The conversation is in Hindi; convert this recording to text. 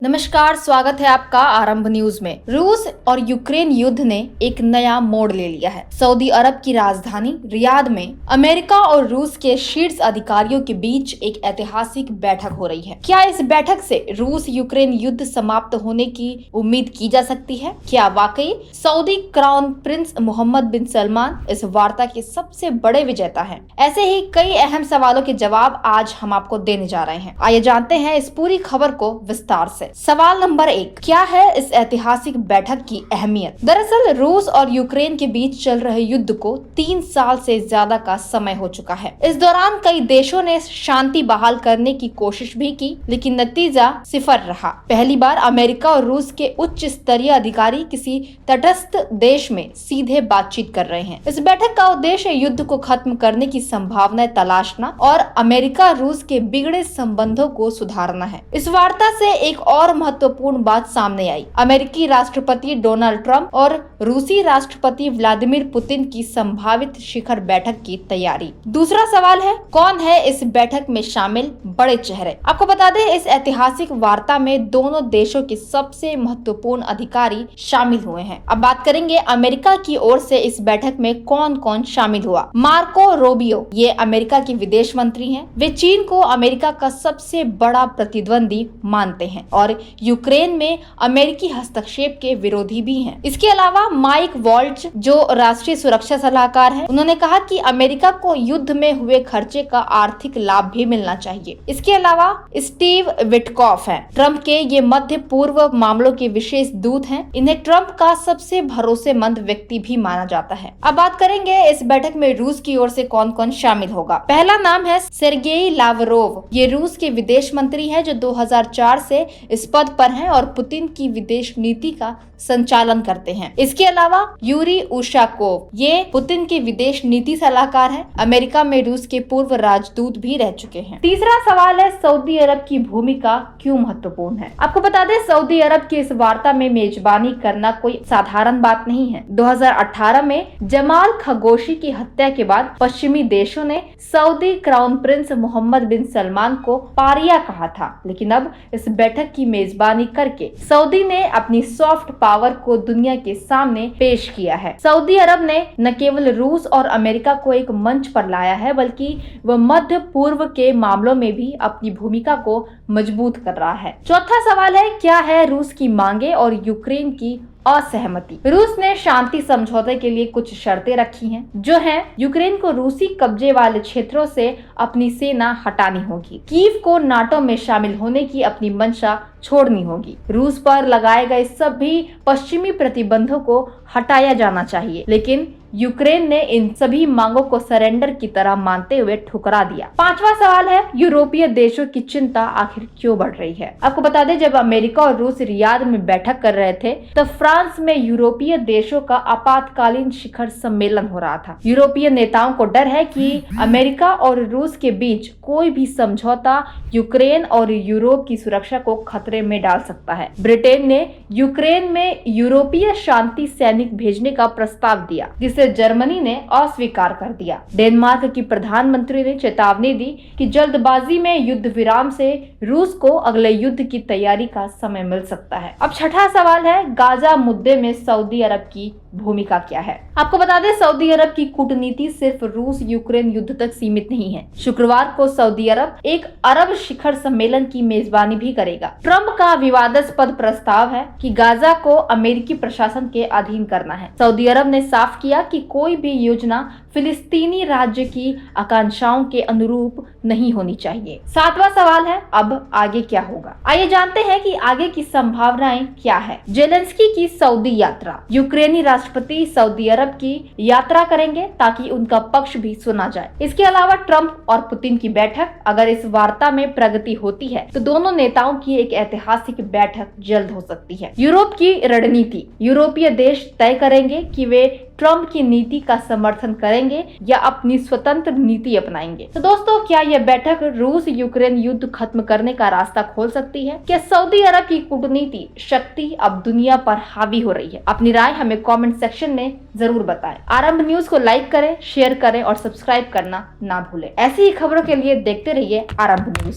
नमस्कार, स्वागत है आपका आरंभ न्यूज में। रूस और यूक्रेन युद्ध ने एक नया मोड़ ले लिया है। सऊदी अरब की राजधानी रियाद में अमेरिका और रूस के शीर्ष अधिकारियों के बीच एक ऐतिहासिक बैठक हो रही है। क्या इस बैठक से रूस यूक्रेन युद्ध समाप्त होने की उम्मीद की जा सकती है? क्या वाकई सऊदी क्राउन प्रिंस मोहम्मद बिन सलमान इस वार्ता के सबसे बड़े विजेता है? ऐसे ही कई अहम सवालों के जवाब आज हम आपको देने जा रहे हैं। आइए जानते हैं इस पूरी खबर को विस्तार से। सवाल नंबर 1, क्या है इस ऐतिहासिक बैठक की अहमियत? दरअसल रूस और यूक्रेन के बीच चल रहे युद्ध को 3 साल से ज्यादा का समय हो चुका है। इस दौरान कई देशों ने शांति बहाल करने की कोशिश भी की, लेकिन नतीजा सिफर रहा। पहली बार अमेरिका और रूस के उच्च स्तरीय अधिकारी किसी तटस्थ देश में सीधे बातचीत कर रहे हैं। इस बैठक का उद्देश्य युद्ध को खत्म करने की संभावनाएं तलाशना और अमेरिका रूस के बिगड़े संबंधों को सुधारना है। इस वार्ता से एक और महत्वपूर्ण बात सामने आई। अमेरिकी राष्ट्रपति डोनाल्ड ट्रंप और रूसी राष्ट्रपति व्लादिमीर पुतिन की संभावित शिखर बैठक की तैयारी। दूसरा सवाल है, कौन है इस बैठक में शामिल बड़े चेहरे? आपको बता दें, इस ऐतिहासिक वार्ता में दोनों देशों के सबसे महत्वपूर्ण अधिकारी शामिल हुए हैं। अब बात करेंगे अमेरिका की ओर से इस बैठक में कौन कौन शामिल हुआ। मार्को रूबियो, ये अमेरिका के विदेश मंत्री हैं। वे चीन को अमेरिका का सबसे बड़ा प्रतिद्वंदी मानते हैं और यूक्रेन में अमेरिकी हस्तक्षेप के विरोधी भी हैं। इसके अलावा माइक वॉल्ट्ज, जो राष्ट्रीय सुरक्षा सलाहकार हैं, उन्होंने कहा कि अमेरिका को युद्ध में हुए खर्चे का आर्थिक लाभ भी मिलना चाहिए। इसके अलावा स्टीव विटकॉफ हैं, ट्रंप के ये मध्य पूर्व मामलों के विशेष दूत हैं। इन्हें ट्रंप का सबसे भरोसेमंद व्यक्ति भी माना जाता है। अब बात करेंगे इस बैठक में रूस की ओर से कौन कौन शामिल होगा। पहला नाम है सेर्गेई लावरोव। ये रूस के विदेश मंत्री हैं जो 2004 से इस पद पर हैं और पुतिन की विदेश नीति का संचालन करते हैं। इसके अलावा यूरी उशाकोव, ये पुतिन के विदेश नीति सलाहकार हैं। अमेरिका में रूस के पूर्व राजदूत भी रह चुके हैं। तीसरा सवाल है, सऊदी अरब की भूमिका क्यों महत्वपूर्ण है? आपको बता दें, सऊदी अरब की इस वार्ता में मेजबानी करना कोई साधारण बात नहीं है। 2018 में जमाल खशोगी की हत्या के बाद पश्चिमी देशों ने सऊदी क्राउन प्रिंस मोहम्मद बिन सलमान को पारिया कहा था, लेकिन अब इस बैठक की मेजबानी करके सऊदी ने अपनी सॉफ्ट पावर को दुनिया के सामने पेश किया है। सऊदी अरब ने न केवल रूस और अमेरिका को एक मंच पर लाया है, बल्कि वह मध्य पूर्व के मामलों में भी अपनी भूमिका को मजबूत कर रहा है। चौथा सवाल है, क्या है रूस की मांगे और यूक्रेन की असहमति? रूस ने शांति समझौते के लिए कुछ शर्तें रखी हैं, जो हैं यूक्रेन को रूसी कब्जे वाले क्षेत्रों से अपनी सेना हटानी होगी, कीव को नाटो में शामिल होने की अपनी मंशा छोड़नी होगी, रूस पर लगाए गए सभी पश्चिमी प्रतिबंधों को हटाया जाना चाहिए। लेकिन यूक्रेन ने इन सभी मांगों को सरेंडर की तरह मानते हुए ठुकरा दिया। पांचवा सवाल है, यूरोपीय देशों की चिंता आखिर क्यों बढ़ रही है? आपको बता दें, जब अमेरिका और रूस रियाद में बैठक कर रहे थे, तब फ्रांस में यूरोपीय देशों का आपातकालीन शिखर सम्मेलन हो रहा था। यूरोपीय नेताओं को डर है कि अमेरिका और रूस के बीच कोई भी समझौता यूक्रेन और यूरोप की सुरक्षा को खतरे में डाल सकता है। ब्रिटेन ने यूक्रेन में यूरोपीय शांति सैनिक भेजने का प्रस्ताव दिया, जिसे जर्मनी ने अस्वीकार कर दिया। डेनमार्क की प्रधानमंत्री ने चेतावनी दी कि जल्दबाजी में युद्ध विराम से रूस को अगले युद्ध की तैयारी का समय मिल सकता है। अब छठा सवाल है, गाजा मुद्दे में सऊदी अरब की भूमिका क्या है? आपको बता दें, सऊदी अरब की कूटनीति सिर्फ रूस यूक्रेन युद्ध तक सीमित नहीं है। शुक्रवार को सऊदी अरब एक अरब शिखर सम्मेलन की मेजबानी भी करेगा। ट्रंप का विवादास्पद प्रस्ताव है कि गाजा को अमेरिकी प्रशासन के अधीन करना है। सऊदी अरब ने साफ किया कि कोई भी योजना फिलिस्तीनी राज्य की आकांक्षाओं के अनुरूप नहीं होनी चाहिए। सातवां सवाल है, अब आगे क्या होगा? आइए जानते हैं कि आगे की संभावनाएं क्या है। जेलेंस्की की सऊदी यात्रा। यूक्रेनी राष्ट्रपति सऊदी अरब की यात्रा करेंगे ताकि उनका पक्ष भी सुना जाए। इसके अलावा ट्रंप और पुतिन की बैठक, अगर इस वार्ता में प्रगति होती है तो दोनों नेताओं की एक ऐतिहासिक बैठक जल्द हो सकती है। यूरोप की रणनीति। यूरोपीय देश तय करेंगे कि वे ट्रंप की नीति का समर्थन करेंगे या अपनी स्वतंत्र नीति अपनाएंगे। तो दोस्तों, क्या यह बैठक रूस यूक्रेन युद्ध खत्म करने का रास्ता खोल सकती है? क्या सऊदी अरब की कूटनीति शक्ति अब दुनिया पर हावी हो रही है? अपनी राय हमें कमेंट सेक्शन में जरूर बताएं। आरंभ न्यूज को लाइक करें, शेयर करें और सब्सक्राइब करना ना भूलें। ऐसी ही खबरों के लिए देखते रहिए आरंभ न्यूज।